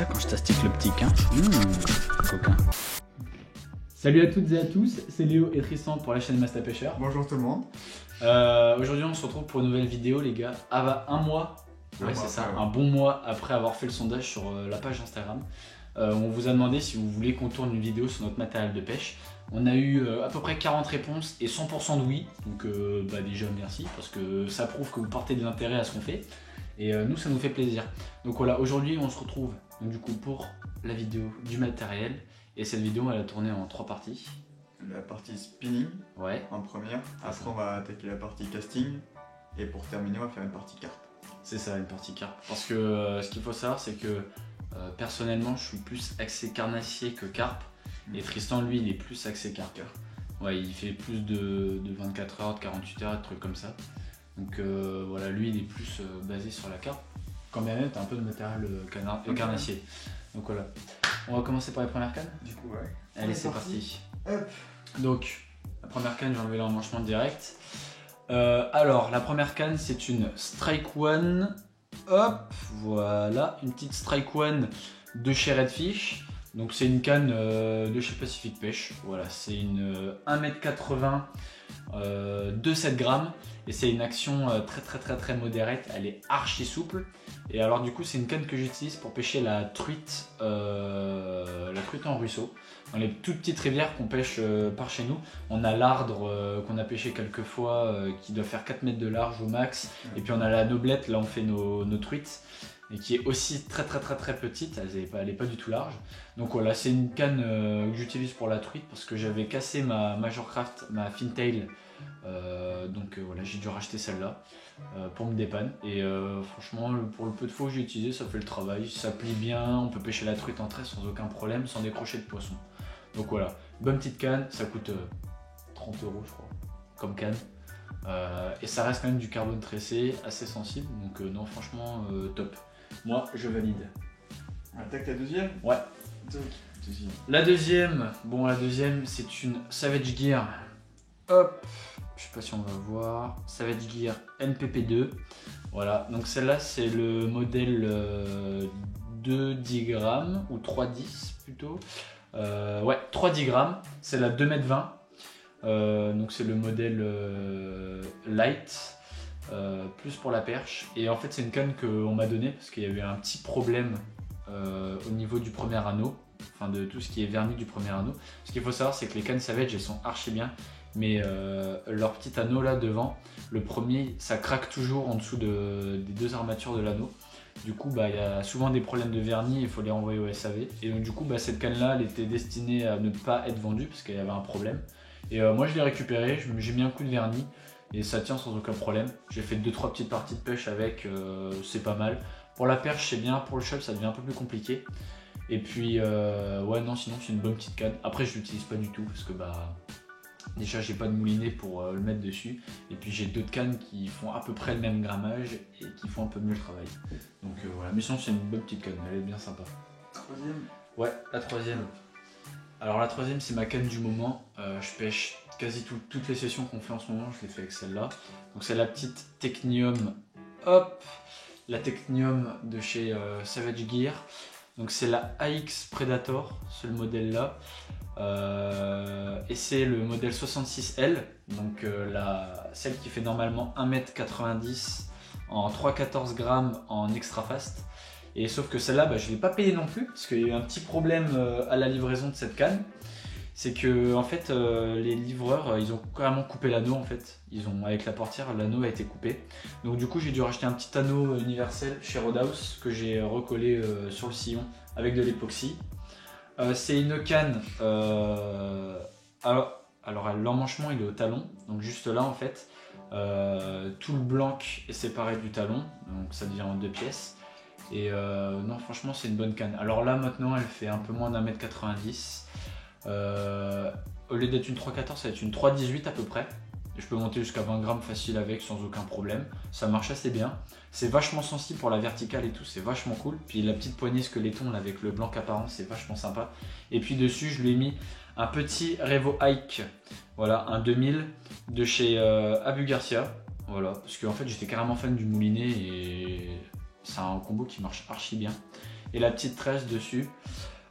ça quand je t'astique le petit quin. Coquin. Salut à toutes et à tous, c'est Léo et Tristan pour la chaîne Masta Pêcheur. Bonjour tout le monde. Aujourd'hui on se retrouve pour une nouvelle vidéo les gars. Un mois, ouais c'est ça, un bon mois après avoir fait le sondage sur la page Instagram. On vous a demandé si vous voulez qu'on tourne une vidéo sur notre matériel de pêche. On a eu à peu près 40 réponses et 100% de oui. Donc déjà merci parce que ça prouve que vous portez de l'intérêt à ce qu'on fait. Et nous ça nous fait plaisir. Donc voilà, aujourd'hui on se retrouve donc, du coup pour la vidéo du matériel. Et cette vidéo elle a tourné en 3 parties. La partie spinning Ouais. en première. Après on va attaquer la partie casting. Et pour terminer on va faire une partie carpe. C'est ça, une partie carpe. Parce que ce qu'il faut savoir c'est que personnellement je suis plus axé carnassier que carpe. Et Tristan lui il est plus axé carpe. Ouais, il fait plus de 24 heures, de 48 heures, de trucs comme ça. Donc voilà, lui il est plus basé sur la carpe. Quand même t'as un peu de matériel carnassier. Donc voilà. On va commencer par les premières cannes. Du coup ouais. Allez c'est parti. Hop. Donc la première canne, j'ai enlevé l'emmanchement direct. Alors la première canne c'est une Strike One. Hop, voilà, une petite Strike One de chez Redfish. Donc c'est une canne de chez Pacific Pêche. Voilà, c'est une 1m80 de 7 grammes. Et c'est une action très modérée, elle est archi souple. Et alors du coup c'est une canne que j'utilise pour pêcher la truite en ruisseau. Dans les toutes petites rivières qu'on pêche par chez nous, on a l'Ardre qu'on a pêché quelques fois qui doit faire 4 mètres de large au max. Et puis on a la Noblette, là on fait nos truites. Et qui est aussi très petite, elle n'est pas du tout large. Donc voilà, c'est une canne que j'utilise pour la truite parce que j'avais cassé ma Majorcraft, ma Fintail. Donc voilà, j'ai dû racheter celle-là pour me dépanner. Et franchement, pour le peu de fois que j'ai utilisé, ça fait le travail, ça plie bien, on peut pêcher la truite en trait sans aucun problème, sans décrocher de poisson. Donc voilà, bonne petite canne, ça coûte 30 € je crois, comme canne. Et ça reste quand même du carbone tressé, assez sensible, donc non franchement top. Moi je valide. On attaque la deuxième. Ouais. La deuxième c'est une Savage Gear. Hop, je sais pas si on va voir. Savage Gear NPP2. Voilà, donc celle-là c'est le modèle 2-10 grammes ou 3-10 plutôt. Ouais, 3-10 grammes, c'est la 2,20 m. Donc c'est le modèle light, plus pour la perche. Et en fait c'est une canne qu'on m'a donnée parce qu'il y avait un petit problème au niveau du premier anneau. Enfin de tout ce qui est vernis du premier anneau. Ce qu'il faut savoir c'est que les cannes Savage elles sont archi bien. Mais leur petit anneau là devant, le premier ça craque toujours en dessous des deux armatures de l'anneau. Du coup il y a souvent des problèmes de vernis, il faut les renvoyer au SAV. Et donc du coup cette canne là elle était destinée à ne pas être vendue parce qu'il y avait un problème. Et moi je l'ai récupérée, j'ai mis un coup de vernis et ça tient sans aucun problème. J'ai fait 2-3 petites parties de pêche avec, c'est pas mal. Pour la perche c'est bien, pour le chub ça devient un peu plus compliqué. Et puis ouais non sinon c'est une bonne petite canne. Après je l'utilise pas du tout parce que déjà j'ai pas de moulinet pour le mettre dessus. Et puis j'ai d'autres cannes qui font à peu près le même grammage et qui font un peu mieux le travail. Donc voilà, mais sinon c'est une bonne petite canne, elle est bien sympa. Troisième. Ouais, la troisième. Alors la troisième c'est ma canne du moment. Je pêche quasi toutes les sessions qu'on fait en ce moment, je les fais avec celle-là. Donc c'est la petite Technium. Hop, la Technium de chez Savage Gear. Donc c'est la AX Predator, c'est le modèle là. Et c'est le modèle 66L, donc celle qui fait normalement 1m90 en 3,14 grammes en extra fast. Et sauf que celle-là, je ne l'ai pas payée non plus parce qu'il y a eu un petit problème à la livraison de cette canne. C'est que en fait, les livreurs, ils ont carrément coupé l'anneau en fait. Avec la portière, l'anneau a été coupé. Donc du coup, j'ai dû racheter un petit anneau universel chez Roadhouse que j'ai recollé sur le sillon avec de l'époxy. C'est une canne. Alors l'emmanchement il est au talon, donc juste là en fait. Tout le blanc est séparé du talon, donc ça devient en 2 pièces. Et non franchement c'est une bonne canne. Alors là maintenant elle fait un peu moins d'1m90. Au lieu d'être une 3,14 ça va être une 3,18 à peu près. Je peux monter jusqu'à 20 grammes facile avec sans aucun problème. Ça marche assez bien. C'est vachement sensible pour la verticale et tout, c'est vachement cool. Puis la petite poignée skeleton là, avec le blanc apparent, c'est vachement sympa. Et puis dessus, je lui ai mis un petit Revo Hike. Voilà, un 2000 de chez Abu Garcia. Voilà, parce qu'en fait j'étais carrément fan du moulinet et c'est un combo qui marche archi bien. et la petite tresse dessus.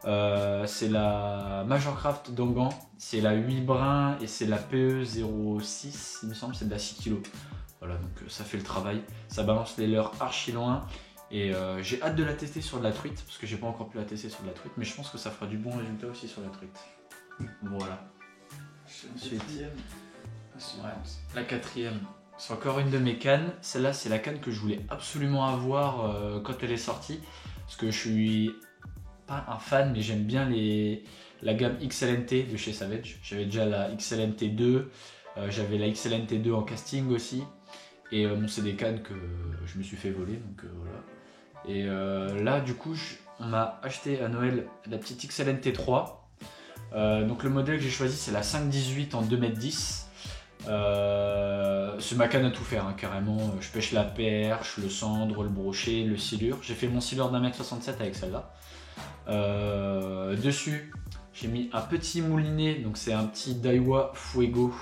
C'est la Majorcraft d'Angan, c'est la 8 brins et c'est la PE06, il me semble, c'est de la 6 kg. Voilà, donc ça fait le travail, ça balance les leurres archi loin et j'ai hâte de la tester sur de la truite parce que j'ai pas encore pu la tester sur de la truite, mais je pense que ça fera du bon résultat aussi sur la truite. Voilà. Ensuite, ouais, la quatrième, c'est encore une de mes cannes. Celle-là, c'est la canne que je voulais absolument avoir quand elle est sortie parce que je suis pas un fan, mais j'aime bien la gamme XLNT de chez Savage. J'avais déjà la XLNT 2, j'avais la XLNT 2 en casting aussi. Et bon, c'est des cannes que je me suis fait voler, donc voilà. Et là, du coup, on m'a acheté à Noël la petite XLNT 3. Donc le modèle que j'ai choisi, c'est la 518 en 2m10. C'est ma canne à tout faire, hein, carrément. Je pêche la perche, le cendre, le brochet, le silure. J'ai fait mon silure d'1m67 avec celle-là. Dessus, j'ai mis un petit moulinet, donc c'est un petit Daiwa Fuego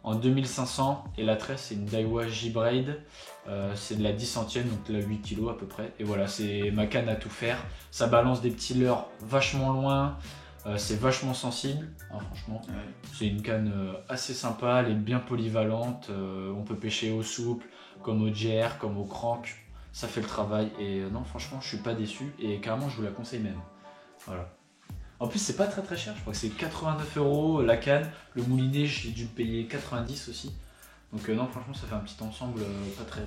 en 2500 et la tresse c'est une Daiwa J-Braid, c'est de la 10 centième, donc de la 8 kg à peu près. Et voilà, c'est ma canne à tout faire. Ça balance des petits leurres vachement loin, c'est vachement sensible, hein, franchement. Ouais. C'est une canne assez sympa, elle est bien polyvalente, on peut pêcher au souple, comme au jer, comme au crank. Ça fait le travail et non, franchement, je suis pas déçu et carrément, je vous la conseille même. Voilà. En plus, c'est pas très cher, je crois que c'est 89 € la canne. Le moulinet, j'ai dû le payer 90 aussi. Donc non, franchement, ça fait un petit ensemble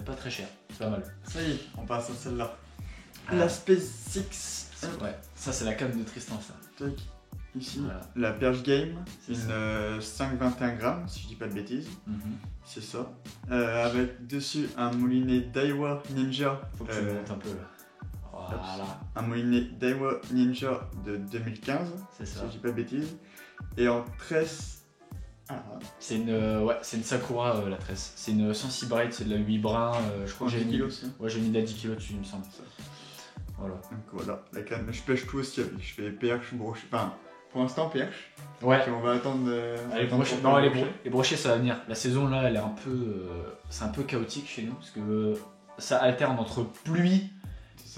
pas très cher. C'est pas mal. Ça y est, on passe à celle-là. La Space 6. Ouais, ça c'est la canne de Tristan, ça. Tac. Ici, voilà. La Perche Game, une 5,21 grammes, si je dis pas de bêtises. C'est ça. Avec dessus un moulinet Daiwa Ninja. Faut que tu montes un peu là. Voilà. Un moulinet Daiwa Ninja de 2015, c'est ça. Si je dis pas de bêtises. Et en tresse. C'est une Sakura la tresse. C'est une Sensi Braid, c'est de la 8 brins. Je crois que j'ai mis. Ouais, j'ai mis de la 10 kg dessus, il me semble. Voilà. Donc voilà, la canne. Je pêche tout aussi avec. Je fais perche, brochet. Enfin, pour l'instant, perche. Ouais. Puis on va attendre. Les brochets, ça va venir. La saison là, elle est un peu. C'est un peu chaotique chez nous parce que ça alterne entre pluie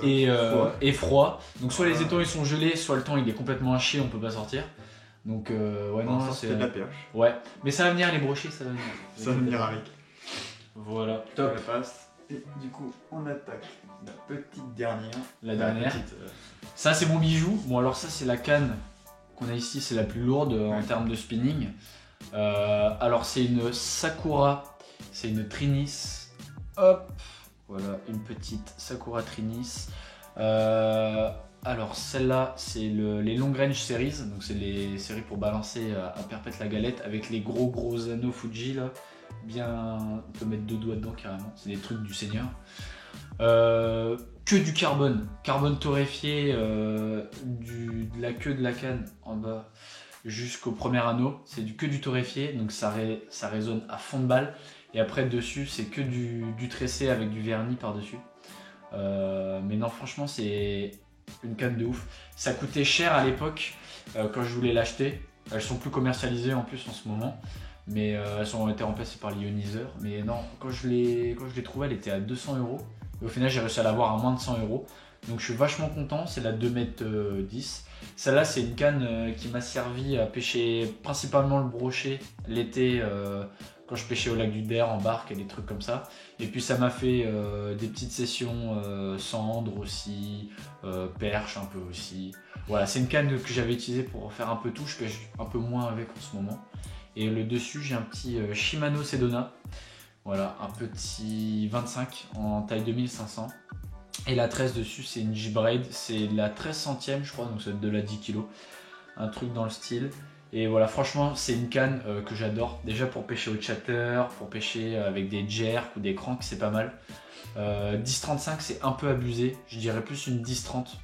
et froid. Donc soit les étangs ils sont gelés, soit le temps il est complètement à chier, on peut pas sortir. Donc ouais, non, c'est de la perche. Ouais, mais ça va venir, les brochets, ça va venir. Ça va venir avec. Voilà, top. Ça passe. Et du coup, on attaque la petite dernière. La dernière. Ça, c'est mon bijou. Bon, alors ça, c'est la canne qu'on a ici, c'est la plus lourde en termes de spinning. Alors, c'est une Sakura, c'est une Trinis. Hop, voilà, une petite Sakura Trinis. Alors, celle-là, c'est les Long Range Series. Donc, c'est les séries pour balancer à perpète la galette avec les gros anneaux Fuji là. Bien, on peut mettre 2 doigts dedans carrément, c'est des trucs du seigneur. Que du carbone torréfié, de la queue de la canne en bas jusqu'au premier anneau, c'est que du torréfié, donc ça résonne à fond de balle. Et après dessus, c'est que du tressé avec du vernis par-dessus. Mais non, franchement, c'est une canne de ouf. Ça coûtait cher à l'époque quand je voulais l'acheter. Elles sont plus commercialisées en plus en ce moment. Mais elles ont été remplacées par l'ioniseur. Mais non, quand je l'ai trouvée, elle était à 200 €. Et au final, j'ai réussi à l'avoir à moins de 100 €. Donc je suis vachement content, c'est la 2m10. Celle-là, c'est une canne qui m'a servi à pêcher principalement le brochet l'été quand je pêchais au lac du Der en barque et des trucs comme ça. Et puis ça m'a fait des petites sessions cendre aussi, perche un peu aussi. Voilà, c'est une canne que j'avais utilisée pour faire un peu tout. Je pêche un peu moins avec en ce moment. Et le dessus, j'ai un petit Shimano Sedona. Voilà, un petit 25 en taille 2500. Et la tresse dessus, c'est une J-Braid. C'est la 13 centième, je crois, donc c'est de la 10 kg. Un truc dans le style. Et voilà, franchement, c'est une canne que j'adore. Déjà pour pêcher au chatter, pour pêcher avec des jerks ou des cranks, c'est pas mal. 10-35, c'est un peu abusé. Je dirais plus une 10-30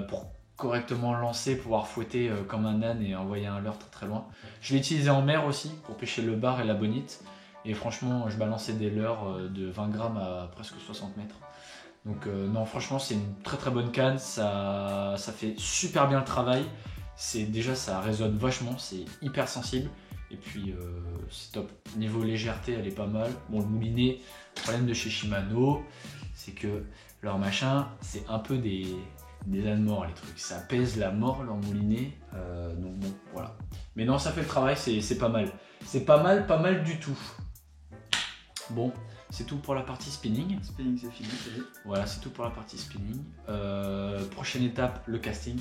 pour correctement lancer, pouvoir fouetter comme un âne et envoyer un leurre très loin. Je l'ai utilisé en mer aussi pour pêcher le bar et la bonite. Et franchement, je balançais des leurres de 20 grammes à presque 60 mètres. Donc non, franchement, c'est une très bonne canne. Ça fait super bien le travail. Déjà, ça résonne vachement, c'est hyper sensible. Et puis, c'est top. Niveau légèreté, elle est pas mal. Bon, le moulinet, le problème de chez Shimano, c'est que leur machin, c'est un peu des des ânes morts les trucs, ça pèse la mort leur moulinet, donc bon voilà. Mais non, ça fait le travail, c'est pas mal. C'est pas mal du tout. Bon, c'est tout pour la partie spinning. Spinning c'est fini, c'est vite. Voilà, c'est tout pour la partie spinning. Prochaine étape, le casting.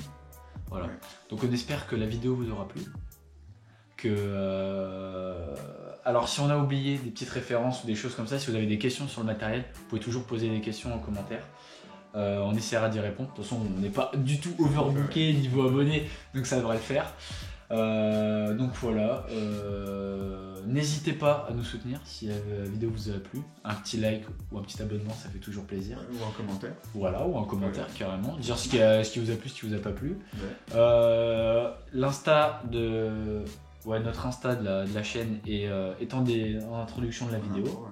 Voilà. Ouais. Donc on espère que la vidéo vous aura plu. Alors si on a oublié des petites références ou des choses comme ça, si vous avez des questions sur le matériel, vous pouvez toujours poser des questions en commentaire. On essaiera d'y répondre. De toute façon, on n'est pas du tout overbooké niveau abonnés, donc ça devrait le faire. Donc voilà, n'hésitez pas à nous soutenir si la vidéo vous a plu. Un petit like ou un petit abonnement, ça fait toujours plaisir. Ou un commentaire. Voilà, ou un commentaire carrément. Dire ce qui vous a plu, ce qui vous a pas plu. Ouais. L'insta de... Ouais, notre Insta de la chaîne est en introduction de la vidéo. Ouais.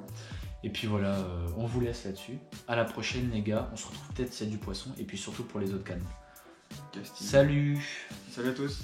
Et puis voilà, on vous laisse là-dessus. À la prochaine les gars, on se retrouve peut-être s'il y a du poisson et puis surtout pour les autres cannes. Casting. Salut! Salut à tous.